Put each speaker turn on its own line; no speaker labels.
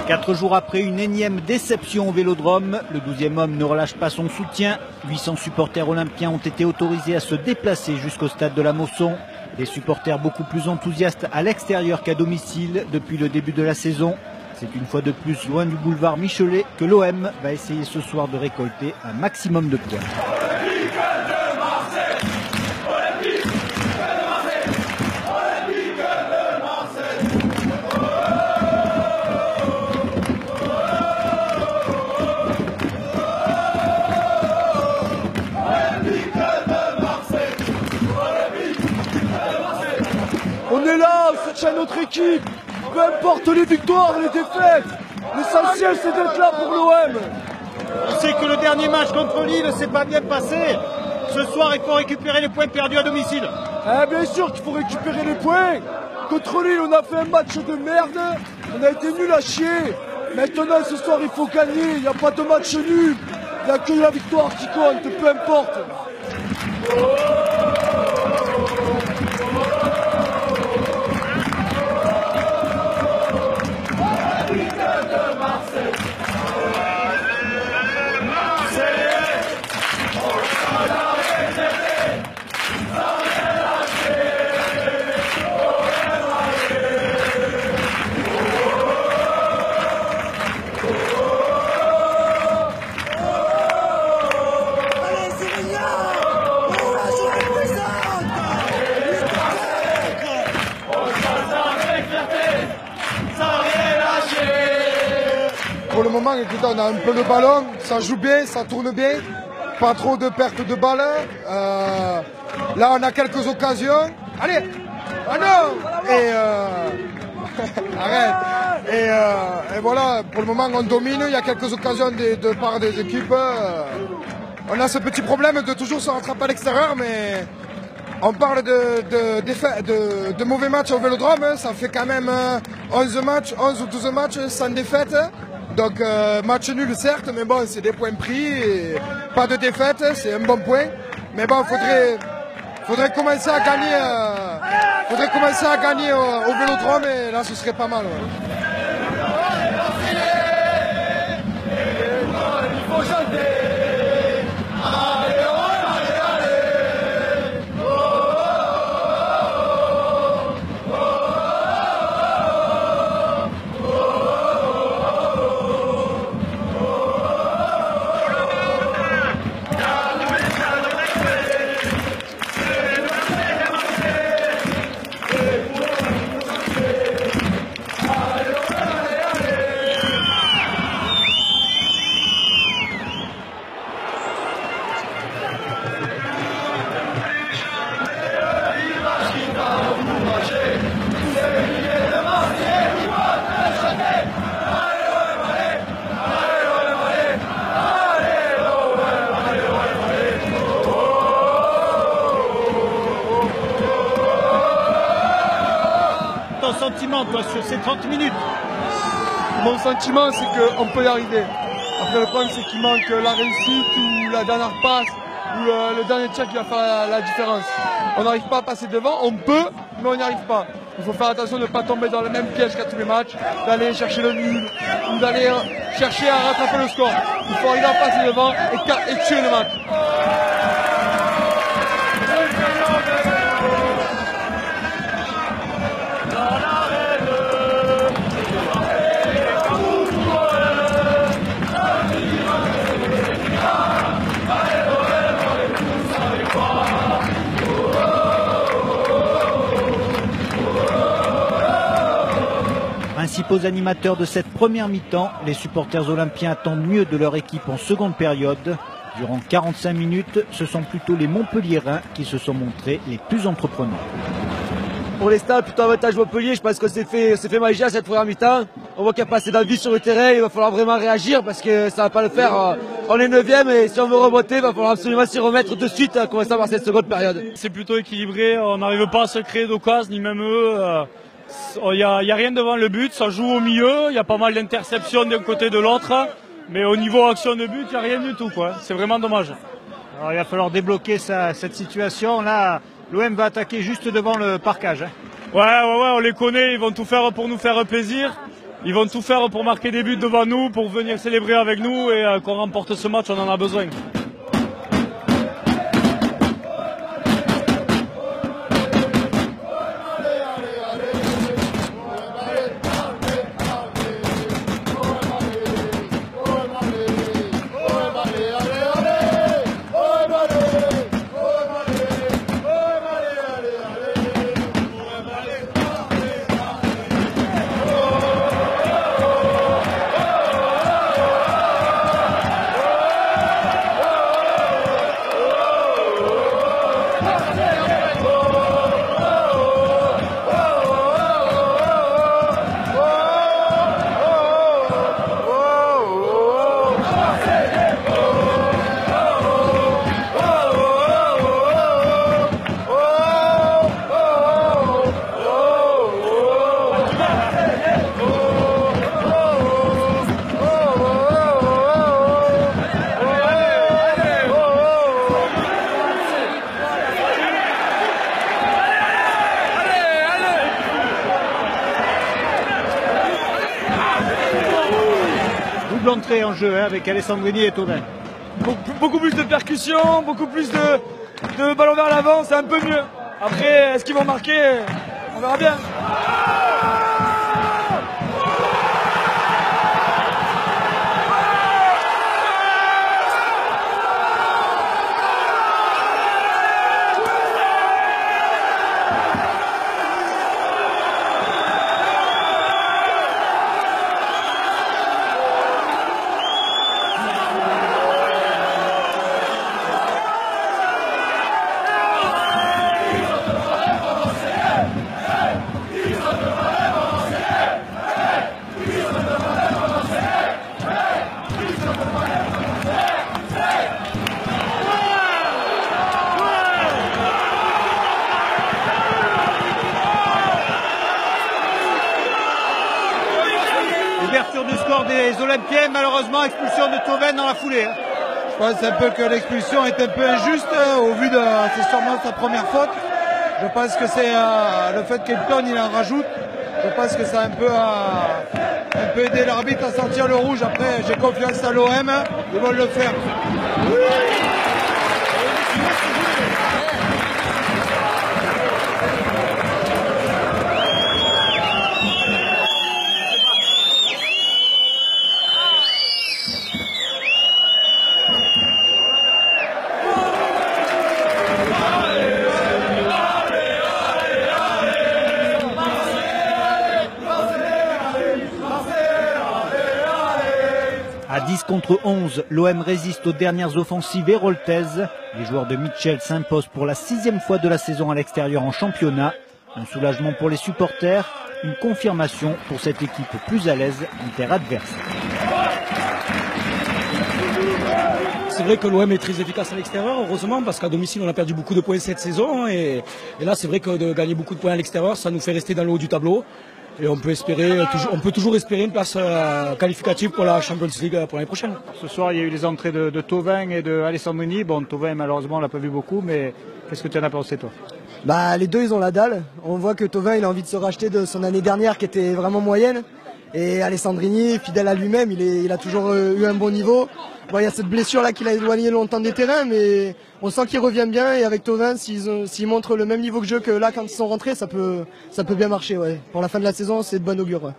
4 jours après une énième déception au Vélodrome, le 12e homme ne relâche pas son soutien. 800 supporters olympiens ont été autorisés à se déplacer jusqu'au stade de la Mosson. Des supporters beaucoup plus enthousiastes à l'extérieur qu'à domicile depuis le début de la saison. C'est une fois de plus loin du boulevard Michelet que l'OM va essayer ce soir de récolter un maximum de points.
On est là, on soutient notre équipe, peu importe les victoires, les défaites. L'essentiel c'est d'être là pour l'OM.
On sait que le dernier match contre Lille s'est pas bien passé. Ce soir, il faut récupérer les points perdus à domicile.
Bien sûr qu'il faut récupérer les points. Contre Lille, on a fait un match de merde. On a été nul à chier. Maintenant, ce soir, il faut gagner. Il n'y a pas de match nul. Il n'y a que la victoire qui compte, peu importe.
Pour le moment, écoute, on a un peu le ballon, ça joue bien, ça tourne bien, pas trop de pertes de balles. Là, on a quelques occasions. Allez, ah non. Et arrête. Et voilà, pour le moment, on domine. Il y a quelques occasions de part des équipes. On a ce petit problème de toujours se rattraper à l'extérieur, mais on parle de mauvais matchs au Vélodrome. Ça fait quand même 11 ou 12 matchs sans défaite. Donc match nul certes, mais bon, c'est des points pris, et pas de défaite, c'est un bon point. Mais bon, faudrait commencer à gagner, au Vélodrome, et là ce serait pas mal. Ouais.
Ton sentiment, toi, sur ces 30 minutes?
Mon sentiment, c'est qu'on peut y arriver. Après, le problème, c'est qu'il manque la réussite ou la dernière passe ou le dernier tir qui va faire la différence. On n'arrive pas à passer devant, on peut, mais on n'y arrive pas. Il faut faire attention de ne pas tomber dans le même piège qu'à tous les matchs, d'aller chercher le nul, ou d'aller chercher à rattraper le score. Il faut arriver à passer devant et tuer le match.
Principaux animateurs de cette première mi-temps, les supporters olympiens attendent mieux de leur équipe en seconde période. Durant 45 minutes, ce sont plutôt les Montpelliérains qui se sont montrés les plus entreprenants.
Pour l'instant, plutôt avantage Montpellier, je pense qu'on s'est fait magie à cette première mi-temps. On voit qu'il y a pas assez d'envie sur le terrain, il va falloir vraiment réagir parce que ça va pas le faire. On est 9e et si on veut remonter, il va falloir absolument s'y remettre de suite, en commençant par cette seconde période.
C'est plutôt équilibré, on n'arrive pas à se créer d'occasion, ni même eux. Il y a rien devant le but, ça joue au milieu, il y a pas mal d'interceptions d'un côté de l'autre, mais au niveau action de but, il n'y a rien du tout, quoi. C'est vraiment dommage.
Alors, il va falloir débloquer cette situation. Là, l'OM va attaquer juste devant le parcage.
Ouais, on les connaît, ils vont tout faire pour nous faire plaisir. ils vont tout faire pour marquer des buts devant nous, pour venir célébrer avec nous et qu'on remporte ce match, on en a besoin.
Entrée en jeu avec Alessandrini et Thauvin.
Beaucoup plus de percussion, beaucoup plus de ballons vers l'avant, c'est un peu mieux. Après, est-ce qu'ils vont marquer? On verra bien.
Ouverture du score des Olympiens, malheureusement expulsion de Thauvin dans la foulée.
Je pense un peu que l'expulsion est un peu injuste au vu de c'est sûrement sa première faute. Je pense que c'est le fait qu'Elton il en rajoute. Je pense que ça a un peu aidé l'arbitre à sortir le rouge. Après j'ai confiance à l'OM, ils vont le faire.
À 10 contre 11, l'OM résiste aux dernières offensives héroltaises. Les joueurs de Mitchell s'imposent pour la 6e fois de la saison à l'extérieur en championnat. Un soulagement pour les supporters, une confirmation pour cette équipe plus à l'aise en terre adverse.
C'est vrai que l'OM est très efficace à l'extérieur, heureusement, parce qu'à domicile on a perdu beaucoup de points cette saison. Et là c'est vrai que de gagner beaucoup de points à l'extérieur, ça nous fait rester dans le haut du tableau. Et on peut toujours espérer une place qualificative pour la Champions League pour l'année prochaine.
Ce soir, il y a eu les entrées de Thauvin et de Alessandrini. Bon, Thauvin, malheureusement, on l'a pas vu beaucoup, mais qu'est-ce que tu en as pensé, toi?
Les deux, ils ont la dalle. On voit que Thauvin, il a envie de se racheter de son année dernière qui était vraiment moyenne. Et Alessandrini, fidèle à lui-même, il a toujours eu un bon niveau. Bon, il y a cette blessure là qui l'a éloigné longtemps des terrains, mais on sent qu'il revient bien. Et avec Thauvin, s'ils montrent le même niveau de jeu que là quand ils sont rentrés, ça peut bien marcher. Ouais. Pour la fin de la saison, c'est de bon augure. Ouais.